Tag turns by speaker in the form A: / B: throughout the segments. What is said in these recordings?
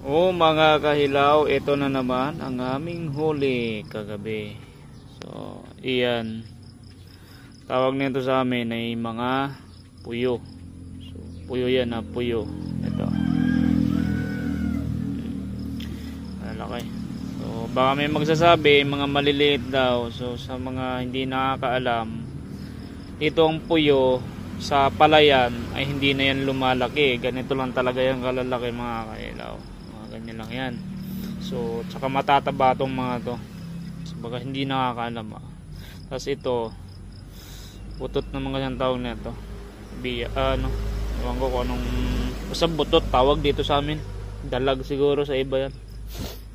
A: Oh mga kahilaw, ito na naman ang aming huli kagabi. So, iyan. Tawag nito sa amin ay mga puyo. So, puyo yan ha, puyo. Ito. Malaki. So, baka may magsasabi, mga maliliit daw. So, sa mga hindi nakakaalam, itong puyo sa palayan ay hindi na yan lumalaki. Ganito lang talaga yung kalalaki mga kahilaw. Ganyan lang yan. So, tsaka matataba tong mga to. So, baka hindi nakakaalam. Tapos ito, butot na mga siyang tawag na ito. Ewan ko kung anong, basta butot tawag dito sa amin. Dalag siguro sa iba yan.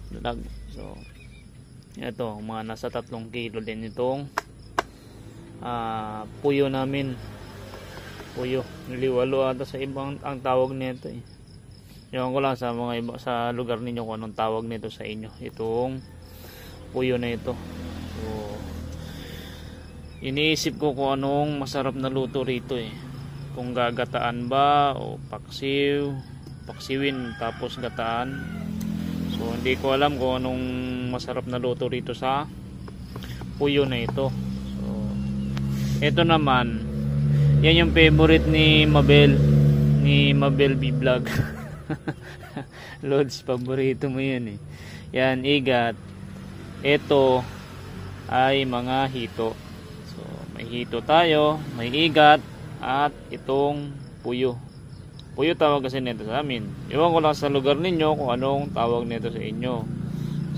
A: Dalag. So, ito, mga nasa 3 kilo din itong puyo namin. Puyo. Niliwalo ata sa ibang ang tawag nito eh. Ewan ko lang sa mga iba, sa lugar ninyo kung anong tawag nito sa inyo, itong puyo na ito. So, iniisip ko kung anong masarap na luto rito eh, kung gagataan ba o paksiwin tapos gataan. So hindi ko alam kung anong masarap na luto rito sa puyo na ito. So ito naman, yan yung favorite ni Mabel B-Vlog. Lods, paborito mo yun eh. Yan, igat. Ito ay mga hito. So, may hito tayo, may igat, at itong puyo. Puyo tawag kasi nito sa amin. Iwan ko lang sa lugar ninyo kung anong tawag nito sa inyo.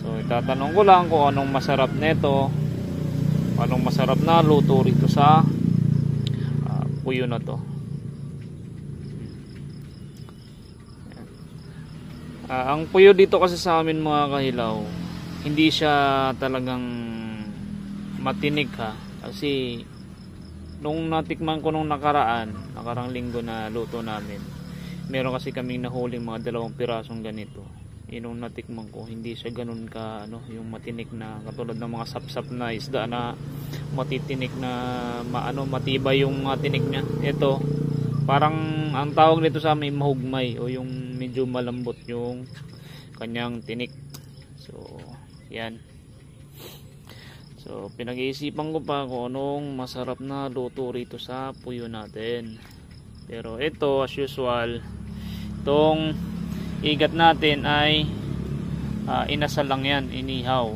A: So, itatanong ko lang kung anong masarap nito, anong masarap na luto rito sa puyo na to. Ang puyo dito kasi sa amin mga kahilaw, hindi siya talagang matinig ha. Kasi nung natikman ko nung nakarang linggo na luto namin, meron kasi kaming nahuling mga 2 pirasong ganito. Nung natikman ko, hindi siya ganun ka yung matinik na katulad ng mga sapsap na isda na matitinik na matibay yung tinik niya. Ito, parang ang tawag nito sa amin mahugmay o yung medyo malambot yung kanyang tinik. So, yan. So, pinag-iisipan ko pa kung anong masarap na luto rito sa puyo natin. Pero ito, as usual, itong igat natin ay inasal lang yan, inihaw.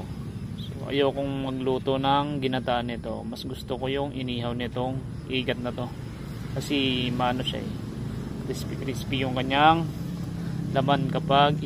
A: So, ayokong magluto ng ginataan nito. Mas gusto ko yung inihaw nitong igat na to. Kasi maano siya eh, crispy yung kanyang laman kapag